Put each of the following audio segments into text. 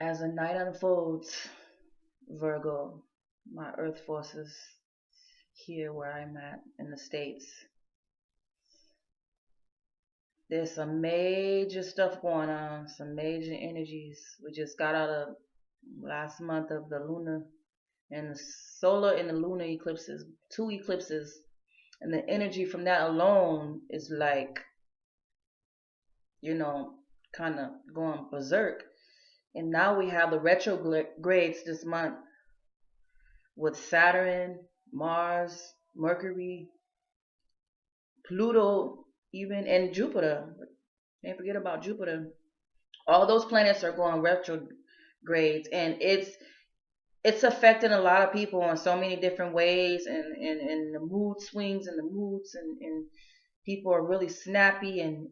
As the night unfolds, Virgo, my earth forces here where I'm at in the States, there's some major stuff going on, some major energies. We just got out of last month of the lunar and the solar and the lunar eclipses, two eclipses, and the energy from that alone is like, you know, kind of going berserk. And now we have the retrogrades this month with Saturn, Mars, Mercury, Pluto, even and Jupiter. Can't forget about Jupiter. All those planets are going retrogrades, and it's affecting a lot of people in so many different ways, and the mood swings and the moods, and people are really snappy and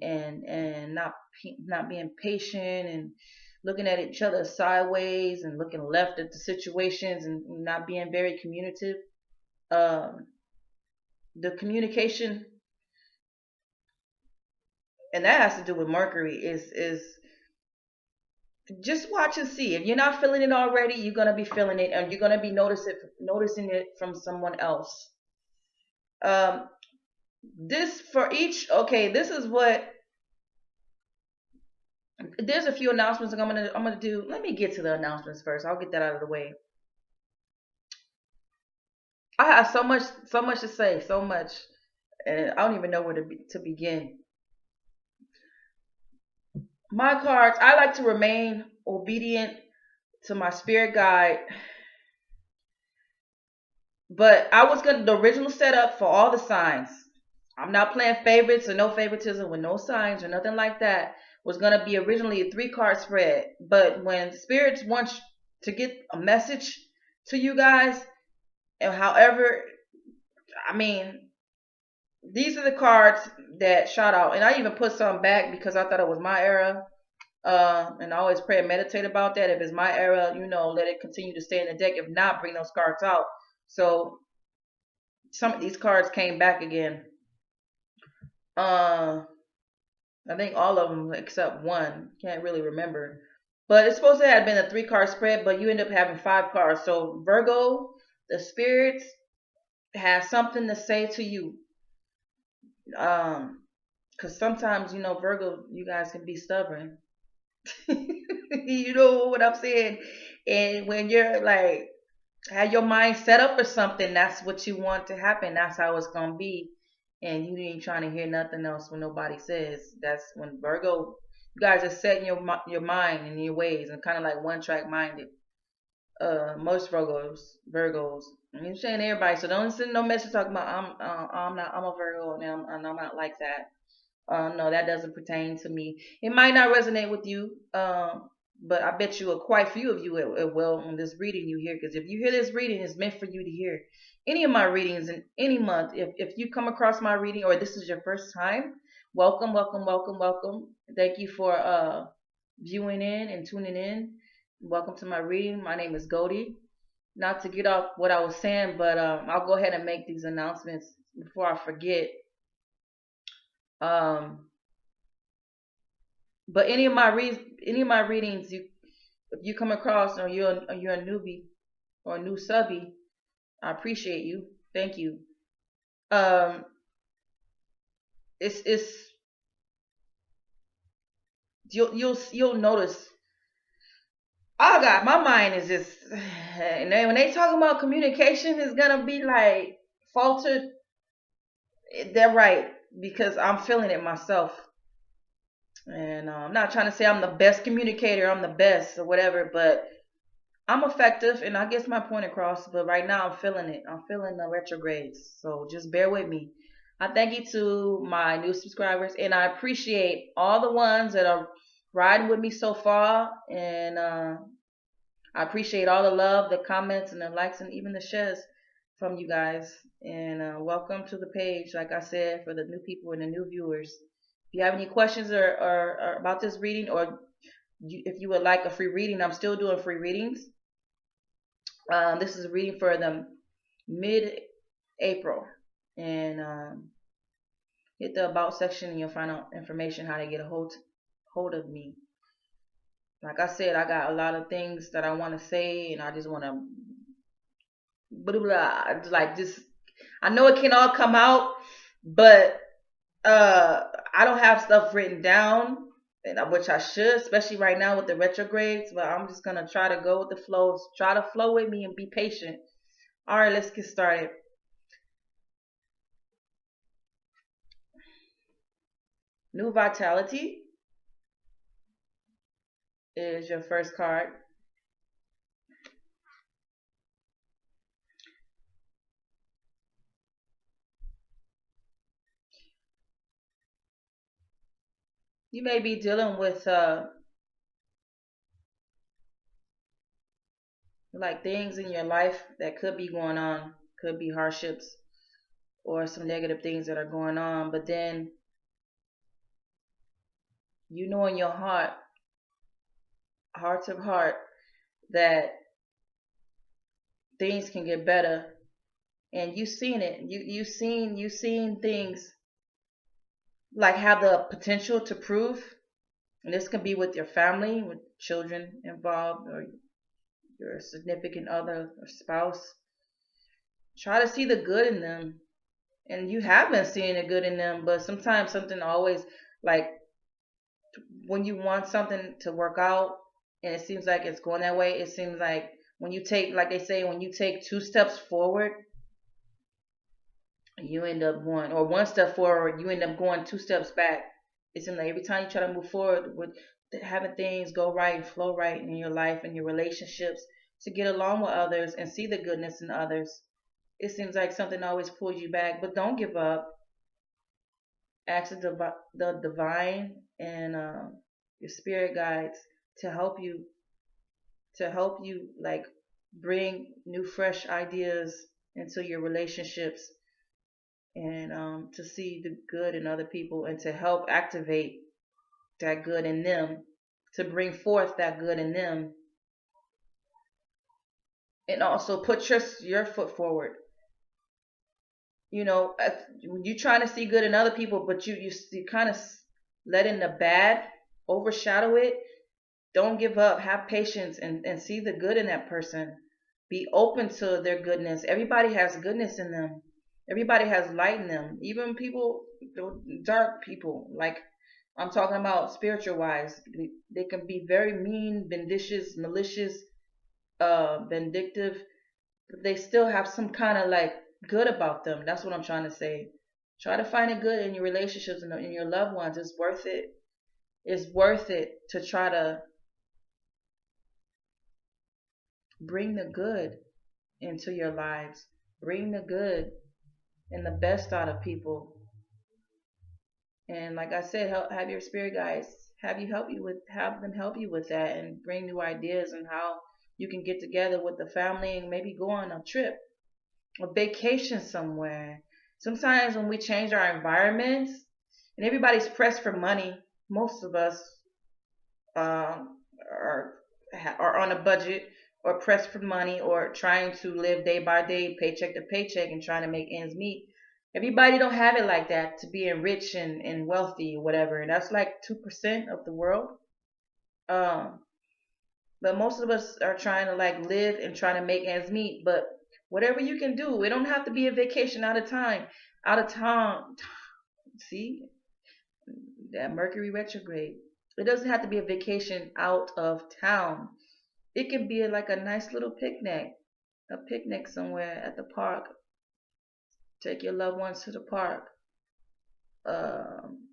not being patient and looking at each other sideways and looking left at the situations and not being very communicative. Um, the communication, and that has to do with Mercury, is just watch and see. If you're not feeling it already, you're gonna be feeling it, and you're gonna be noticing it from someone else. Um, this for each. Okay, this is what. There's a few announcements that I'm gonna do. Let me get to the announcements first. I'll get that out of the way. I have so much to say, so much, and I don't even know where to begin. My cards. I like to remain obedient to my spirit guide, but I was gonna the original setup for all the signs. I'm not playing favorites or no favoritism with no signs or nothing like that. Was gonna be originally a 3 card spread, but when spirits want to get a message to you guys, and however, I mean, these are the cards that shot out, and I even put some back because I thought it was my era. And I always pray and meditate about that. If it's my era, let it continue to stay in the deck. If not, bring those cards out. So some of these cards came back again. Uh, I think all of them except one. Can't really remember. But it's supposed to have been a 3 card spread, but you end up having 5 cards. So Virgo, the spirits have something to say to you. Because sometimes, Virgo, you guys can be stubborn. You know what I'm saying? And when you're like, have your mind set up for something, that's what you want to happen. That's how it's going to be. And you ain't trying to hear nothing else when nobody says. That's when Virgo, you guys are setting your mind and your ways and kind of like one track minded. Most Virgos. I'm saying everybody, so don't send no message talking about I'm a Virgo and I'm not like that. No, that doesn't pertain to me. It might not resonate with you, but I bet you quite few of you it will on this reading you hear. Because if you hear this reading, it's meant for you to hear any of my readings in any month. If you come across my reading or this is your first time, welcome, welcome, welcome, welcome. Thank you for viewing in and tuning in. Welcome to my reading. My name is Goldie. Not to get off what I was saying, but I'll go ahead and make these announcements before I forget. Um, But any of my readings, if you come across or you're a newbie or a new subby, I appreciate you. Thank you. Um, it's you'll notice. Oh God, my mind is just, and then when they talk about communication, is gonna be like faltered. They're right because I'm feeling it myself. And I'm not trying to say I'm the best communicator, I'm the best or whatever, but I'm effective and I get my point across, but right now I'm feeling it. I'm feeling the retrogrades. So just bear with me. I thank you to my new subscribers and I appreciate all the ones that are riding with me so far. And I appreciate all the love, the comments, and the likes, and even the shares from you guys. And welcome to the page, like I said, for the new people and the new viewers. If you have any questions or about this reading, or if you would like a free reading, I'm still doing free readings. This is a reading for the mid-April, and hit the about section and you'll find out information how to get a hold of me. Like I said, I got a lot of things that I want to say, and I just want to blah, blah, like just. I know it can all come out, but uh, I don't have stuff written down, and which I should, especially right now with the retrogrades. But I'm just gonna try to go with the flow. Try to flow with me and be patient. All right, let's get started. New Vitality is your first card. You may be dealing with like things in your life that could be going on, could be hardships or some negative things that are going on, but then you know in your heart of heart, that things can get better, and you've seen it. You seen things like have the potential to prove, and this can be with your family, with children involved, or your significant other or spouse. Try to see the good in them, and you have been seeing the good in them, but sometimes something always, like when you want something to work out and it seems like it's going that way, it seems like when you take, like they say, when you take two steps forward, you end up going, or one step forward, you end up going two steps back. It seems like every time you try to move forward with having things go right and flow right in your life and your relationships, to get along with others and see the goodness in others, it seems like something always pulls you back. But don't give up. Ask the divine and your spirit guides to help you, like bring new fresh ideas into your relationships, and to see the good in other people and to help activate that good in them, to bring forth that good in them, and also put your foot forward. You trying to see good in other people, but you kind of letting the bad overshadow it. Don't give up. Have patience and see the good in that person. Be open to their goodness. Everybody has goodness in them. Everybody has light in them. Even people, dark people, like I'm talking about spiritual wise, they can be very mean, vindicious, malicious, vindictive, but they still have some kind of like good about them. That's what I'm trying to say. Try to find a good in your relationships and in your loved ones. It's worth it. It's worth it to try to bring the good into your lives. Bring the good and the best out of people. And like I said, have your spirit guides have them help you with that, and bring new ideas on how you can get together with the family and maybe go on a trip, a vacation somewhere. Sometimes when we change our environments, and everybody's pressed for money, most of us are on a budget, or pressed for money, or trying to live day by day, paycheck to paycheck, and trying to make ends meet. Everybody don't have it like that, to being rich and wealthy or whatever. And that's like 2% of the world. Um, but most of us are trying to like live and trying to make ends meet. But whatever you can do, it don't have to be a vacation out of time. Out of town. See that Mercury retrograde. It doesn't have to be a vacation out of town. It can be like a nice little picnic, a picnic somewhere at the park. Take your loved ones to the park. Um,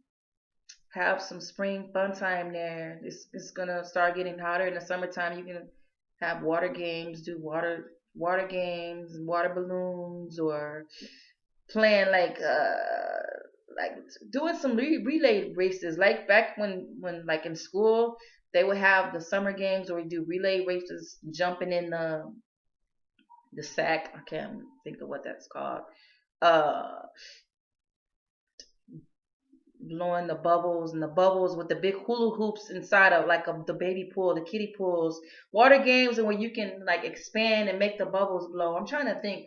have some spring fun time there. It's gonna start getting hotter in the summertime. You can have water games, do water games, water balloons, or playing like doing some relay races. Like back when like in school, they would have the summer games where we do relay races, jumping in the sack. I can't think of what that's called. Uh, Blowing the bubbles, and the bubbles with the big hula hoops inside of like the baby pool, the kiddie pools, water games, and where you can like expand and make the bubbles blow. I'm trying to think.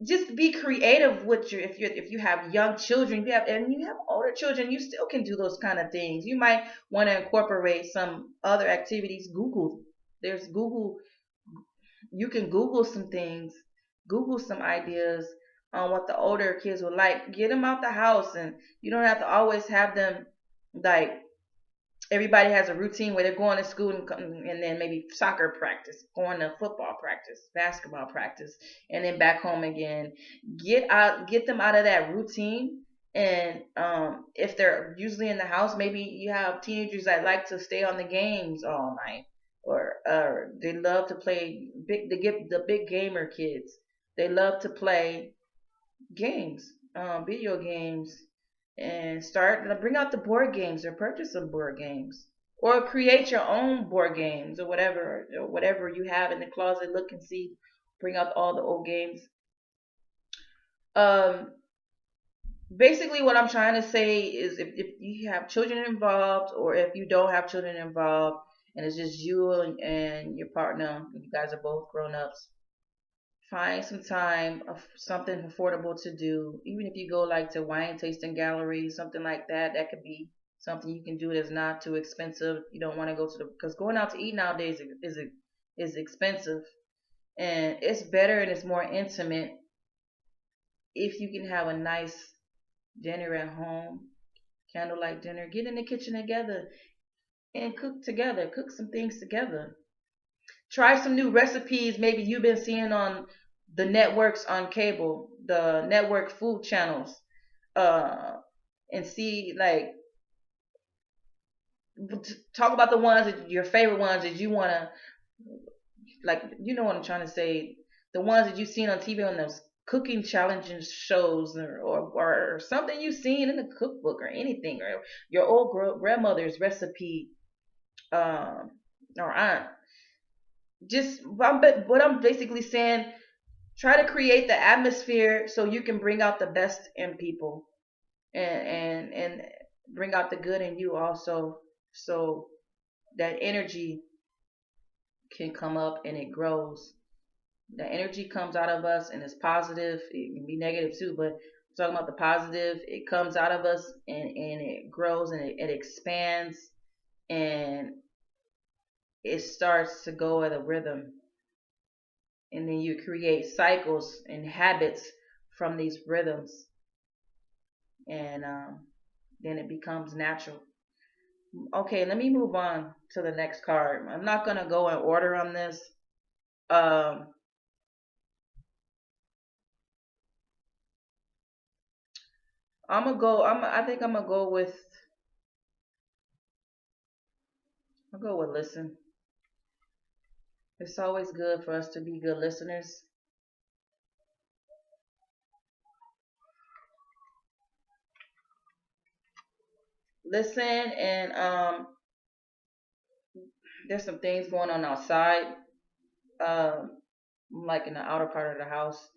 just be creative with your if you have young children, you have older children, you still can do those kind of things. You might want to incorporate some other activities. There's Google. You can Google some things, Google some ideas on what the older kids would like. Get them out the house, and you don't have to always have them like everybody has a routine where they're going to school and then maybe soccer practice, going to football practice, basketball practice, and then back home again. Get them out of that routine. And if they're usually in the house, maybe you have teenagers that like to stay on the games all night, or they love to play the big gamer kids. They love to play games, video games, and bring out the board games or purchase some board games or create your own board games or whatever you have in the closet. Look and see, bring out all the old games. Um, Basically, what I'm trying to say is if you have children involved or if you don't have children involved and it's just you and your partner, you guys are both grown ups, find some time of something affordable to do. Even if you go like to wine tasting galleries, something like that, that could be something you can do that's not too expensive. You don't want to go to the because going out to eat nowadays is expensive, and it's better and it's more intimate if you can have a nice dinner at home, candlelight dinner. Get in the kitchen together and cook together. Cook some things together. Try some new recipes maybe you've been seeing on the networks on cable, the network food channels, uh, and see like talk about the ones that your favorite ones that you wanna like. You know what I'm trying to say? The ones that you've seen on TV on those cooking challenges shows, or something you've seen in the cookbook or anything, or your old grandmother's recipe, um, or aunt. Just what I'm basically saying, try to create the atmosphere so you can bring out the best in people, and bring out the good in you also, so that energy can come up and it grows. The energy comes out of us and it's positive. It can be negative too, but I'm talking about the positive. It comes out of us and it grows and it expands, and it starts to go at a rhythm, and then you create cycles and habits from these rhythms, and then it becomes natural. Okay, let me move on to the next card. I'm not gonna go in order on this. Um, I'm gonna go. I think I'm gonna go with. I'll go with listen. It's always good for us to be good listeners. Listen, and there's some things going on outside. Um, like in the outer part of the house.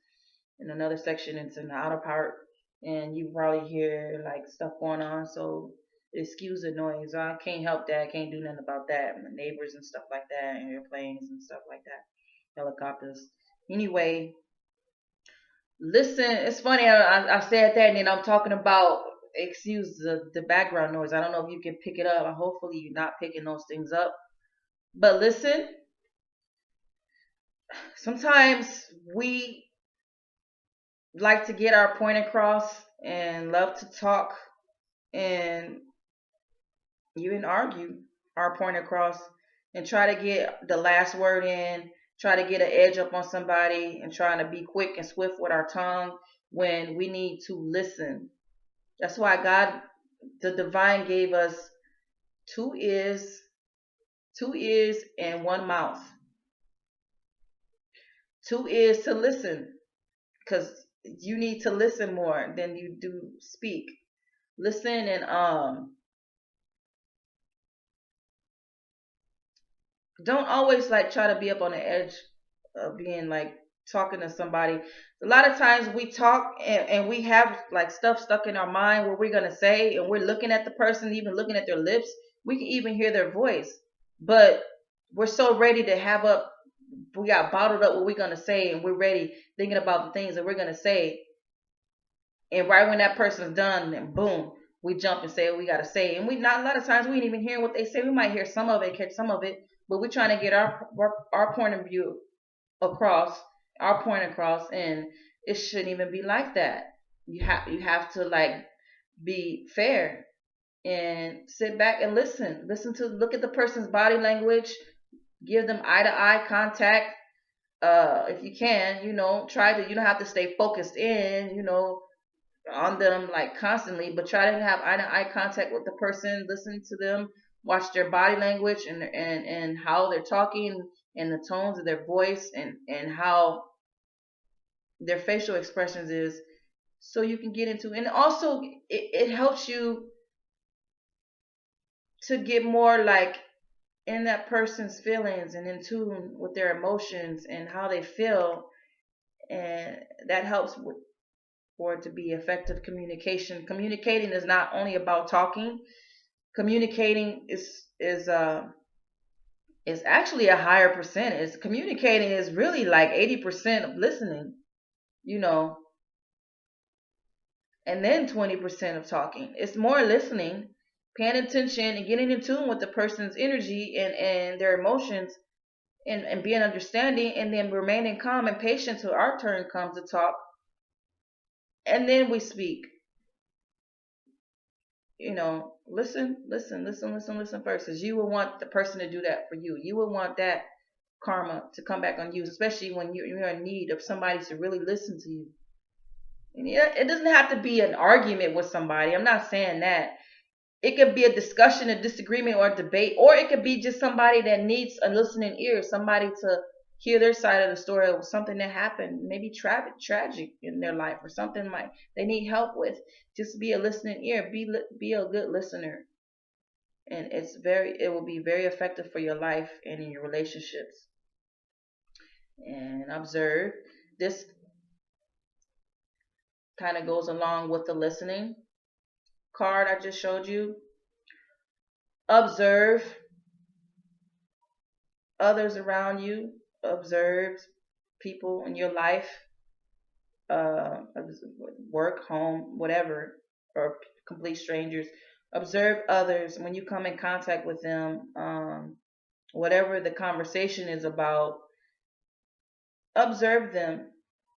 In another section, it's in the outer part, and you probably hear like stuff going on. So excuse the noise. I can't help that. I can't do nothing about that. And the neighbors and stuff like that, and airplanes and stuff like that, helicopters. Anyway, listen. It's funny. I said that, and then I'm talking about excuse the background noise. I don't know if you can pick it up. Hopefully, you're not picking those things up. But listen. Sometimes we like to get our point across and love to talk and even argue our point across and try to get the last word in, try to get an edge up on somebody and trying to be quick and swift with our tongue when we need to listen. That's why God, the divine, gave us two ears, two ears and one mouth. Two ears to listen because you need to listen more than you do speak. Listen and don't always like try to be up on the edge of being like talking to somebody. A lot of times we talk and we have like stuff stuck in our mind what we're gonna say, and we're looking at the person, even looking at their lips. We can even hear their voice, but we're so ready to have up we got bottled up what we're gonna say, and we're ready thinking about the things that we're gonna say, and right when that person's done, then boom, we jump and say what we gotta say. And we not a lot of times we ain't even hearing what they say. We might hear some of it, catch some of it, but we're trying to get our point of view across, our point across, and it shouldn't even be like that. You have to like be fair and sit back and listen to look at the person's body language, give them eye to eye contact. If you can, try to, you don't have to stay focused in, on them like constantly, but try to have eye to eye contact with the person, listen to them, watch their body language and how they're talking, and the tones of their voice, and how their facial expressions is, so you can get into. And also it helps you to get more like in that person's feelings and in tune with their emotions and how they feel, and that helps with, for it to be effective communication. Communicating is not only about talking. Communicating is actually a higher percentage. Communicating is really like 80% of listening, you know, and then 20% of talking. It's more listening, paying attention, and getting in tune with the person's energy and their emotions, and being understanding, and then remaining calm and patient till our turn comes to talk, and then we speak. Listen first, because you will want the person to do that for you. You will want that karma to come back on you, especially when you're in need of somebody to really listen to you. And it doesn't have to be an argument with somebody. I'm not saying that. It could be a discussion, a disagreement, or a debate, or it could be just somebody that needs a listening ear, somebody to hear their side of the story of something that happened, maybe tragic in their life, or something like they need help with. Just be a listening ear. Be a good listener, and it will be very effective for your life and in your relationships. And observe. This kind of goes along with the listening card I just showed you. Observe others around you. Observe people in your life, work, home, whatever, or complete strangers. Observe others when you come in contact with them. Whatever the conversation is about, observe them.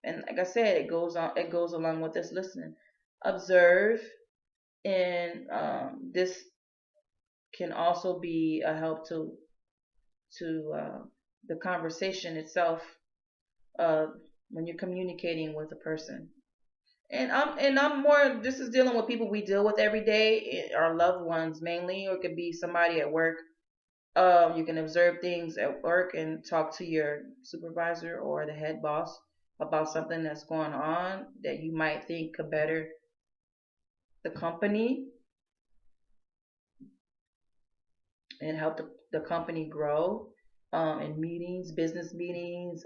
And like I said, it goes on. It goes along with this listening. Observe, and this can also be a help to the conversation itself, uh, when you're communicating with a person. And I'm more. This is dealing with people we deal with every day, our loved ones mainly, or it could be somebody at work. You can observe things at work and talk to your supervisor or the head boss about something that's going on that you might think could better the company and help the company grow, in meetings, business meetings,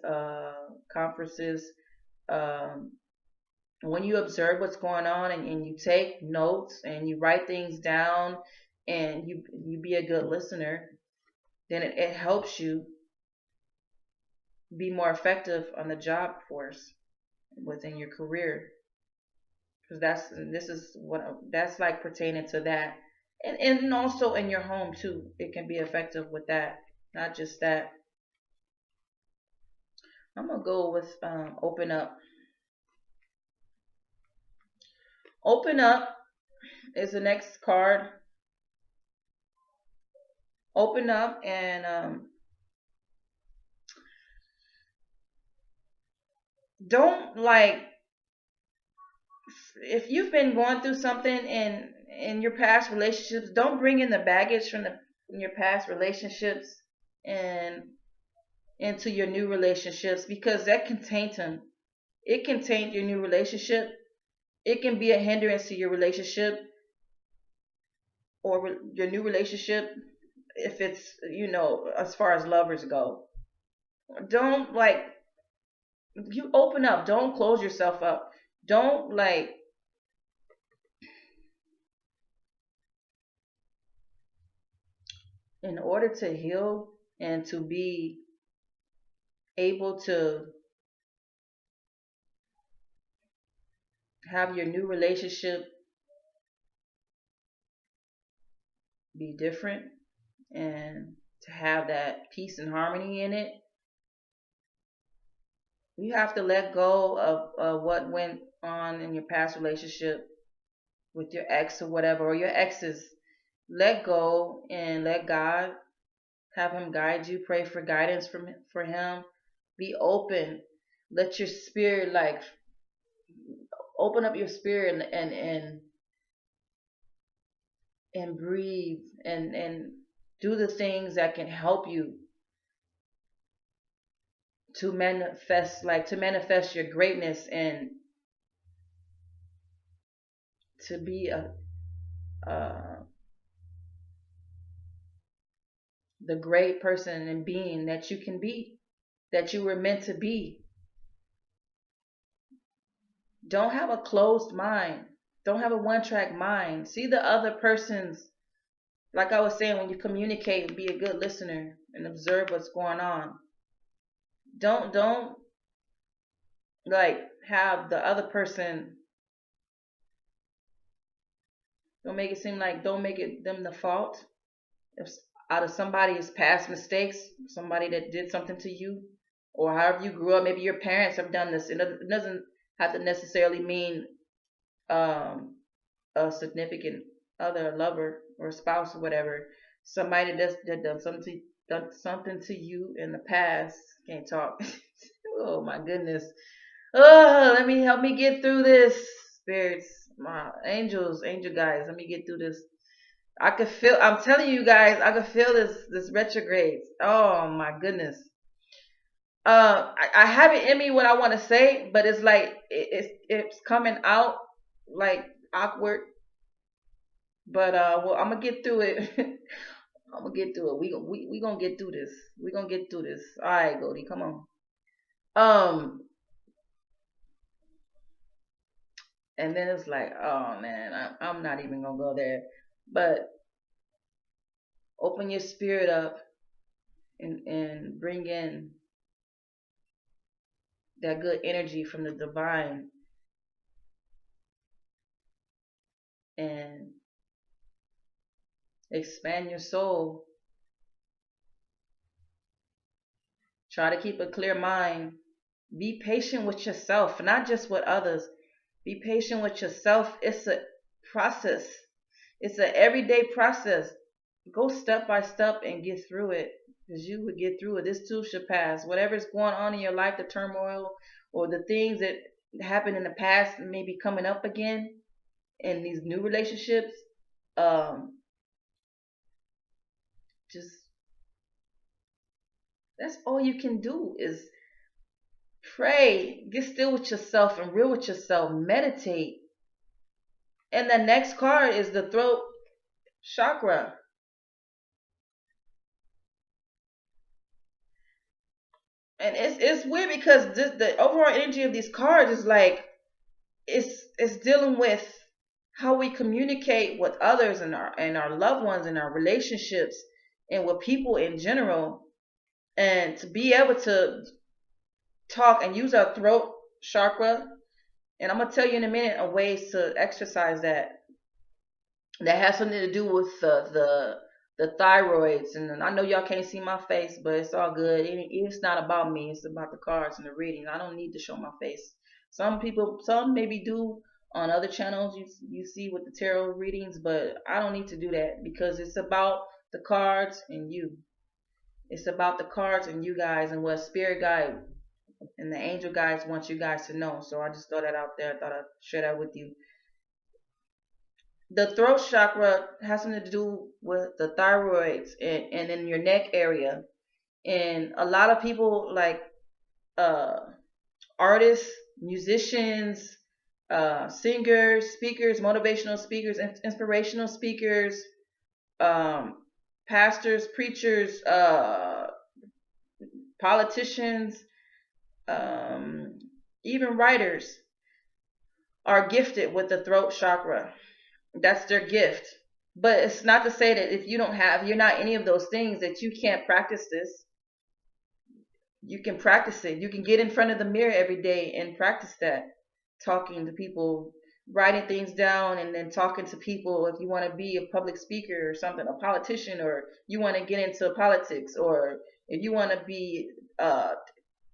conferences. Um, when you observe what's going on, and you take notes and you write things down, and you be a good listener, then it helps you be more effective on the job force within your career, because this is what that's like pertaining to that, and also in your home too. It can be effective with that, not just that. I'm gonna go with open up. Open up is the next card. Open up, and don't like, if you've been going through something in your past relationships, don't bring in the baggage from your past relationships and into your new relationships, because that can taint them. It can taint your new relationship. It can be a hindrance to your relationship, or your new relationship, if it's, as far as lovers go. Don't like, you open up. Don't close yourself up. Don't like, in order to heal and to be able to have your new relationship be different and to have that peace and harmony in it, you have to let go of what went on in your past relationship with your ex or whatever, or your exes. Let go and let God have Him guide you. Pray for guidance for Him. Be open. Let your spirit, like, open up your spirit and breathe and do the things that can help you to manifest your greatness and to be uh, the great person and being that you can be, that you were meant to be. Don't have a closed mind. Don't have a one-track mind. See the other person's, like I was saying, when you communicate, be a good listener and observe what's going on. Don't like have the other person, don't make it seem like, don't make it them the fault. If out of somebody's past mistakes, somebody that did something to you, or however you grew up, maybe your parents have done this. It doesn't have to necessarily mean um, a significant other, lover, or spouse, or whatever. Somebody that done something to you in the past. Can't talk. Oh my goodness. Oh, let me help me get through this. Spirits, my angels, angel guys, let me get through this. I could feel. I'm telling you guys, I could feel this retrograde. Oh my goodness. I have it in me what I want to say, but it's like it's coming out like awkward. But well, I'm gonna get through it. I'm gonna get through it. We gonna get through this. We gonna get through this. All right, Goldie, come on. Um, and then it's like, oh man, I'm not even gonna go there. But open your spirit up and bring in that good energy from the divine and expand your soul. Try to keep a clear mind. Be patient with yourself, not just with others. Be patient with yourself. It's a process. It's an everyday process. Go step by step and get through it. Because you would get through it. This too should pass. Whatever's going on in your life, the turmoil or the things that happened in the past may be coming up again in these new relationships. Um, just that's all you can do is pray, get still with yourself and real with yourself, meditate. And the next card is the throat chakra. And it's weird because the overall energy of these cards is like it's dealing with how we communicate with others and our loved ones and our relationships and with people in general, and to be able to talk and use our throat chakra. And I'm gonna tell you in a minute of ways to exercise that has something to do with the thyroids. And I know y'all can't see my face, but it's all good. It's not about me. It's about the cards and the reading. I don't need to show my face. Some people, some maybe do on other channels. You see with the tarot readings, but I don't need to do that because it's about the cards and you. It's about the cards and you guys and what spirit guide and the angel guides want you guys to know. So I just throw that out there. I thought I'd share that with you. The throat chakra has something to do with the thyroids and in your neck area. And a lot of people like uh, artists, musicians, singers, speakers, motivational speakers, inspirational speakers, um, pastors, preachers, politicians, um, even writers are gifted with the throat chakra. That's their gift. But it's not to say that if you're not any of those things, that you can't practice this. You can practice it. You can get in front of the mirror every day and practice that. Talking to people, writing things down, and then talking to people. If you want to be a public speaker or something, a politician, or you want to get into politics, or if you want to be uh,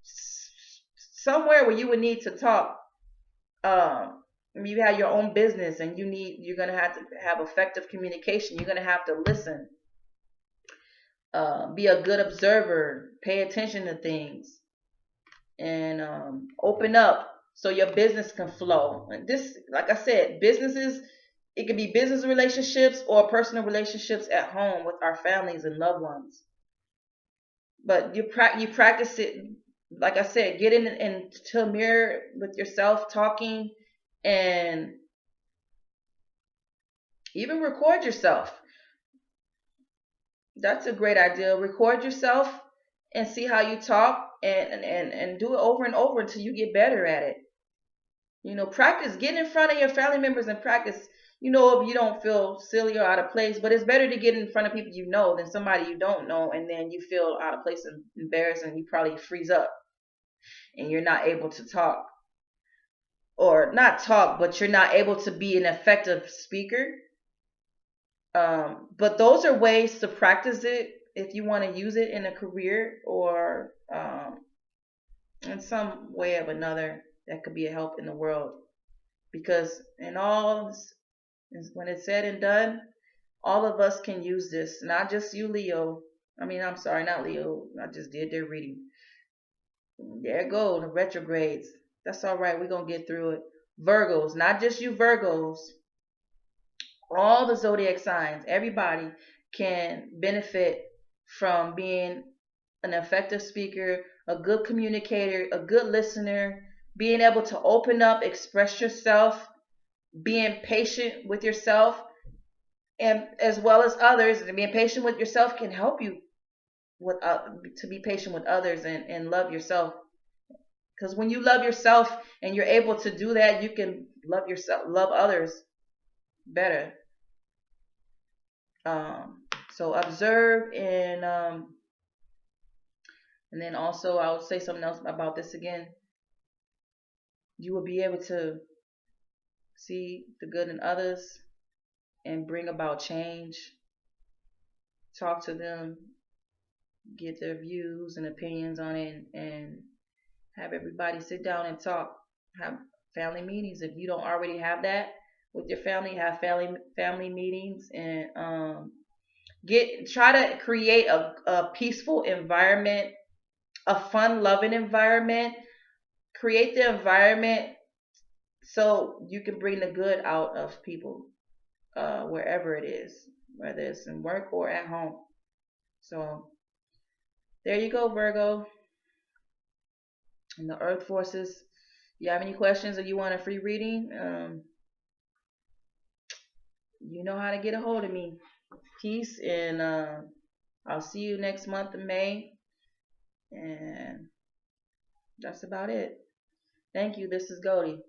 somewhere where you would need to talk, you have your own business and you're gonna have to have effective communication. You're gonna have to listen, be a good observer, pay attention to things, and open up so your business can flow. And this, like I said, businesses, it could be business relationships or personal relationships at home with our families and loved ones. But you practice it, like I said, get into a mirror with yourself talking, and even record yourself. That's a great idea. Record yourself and see how you talk, and do it over and over until you get better at it. Practice. Get in front of your family members and practice. If you don't feel silly or out of place, but it's better to get in front of people you know than somebody you don't know, and then you feel out of place and embarrassed, and you probably freeze up and you're not able to talk, or not talk, but you're not able to be an effective speaker. But those are ways to practice it if you want to use it in a career, or in some way of another that could be a help in the world. Because in all, when it's said and done, all of us can use this, not just you, Leo. I mean, I'm sorry, not Leo. I just did their reading. There it go, the retrogrades. That's all right. We're going to get through it. Virgos, not just you Virgos. All the zodiac signs, everybody can benefit from being an effective speaker, a good communicator, a good listener, being able to open up, express yourself, being patient with yourself, and as well as others. And being patient with yourself can help you to be patient with others, and love yourself. Because when you love yourself and you're able to do that, you can love others better. So observe, and then also I would say something else about this again. You will be able to see the good in others and bring about change. Talk to them, get their views and opinions on it, and have everybody sit down and talk. Have family meetings if you don't already have that with your family. Have family meetings, and try to create a peaceful environment, a fun loving environment. Create the environment so you can bring the good out of people, wherever it is, whether it's in work or at home. So there you go, Virgo. And the earth forces. If you have any questions or you want a free reading, you know how to get a hold of me. Peace, and I'll see you next month in May. And that's about it. Thank you. This is Goldie.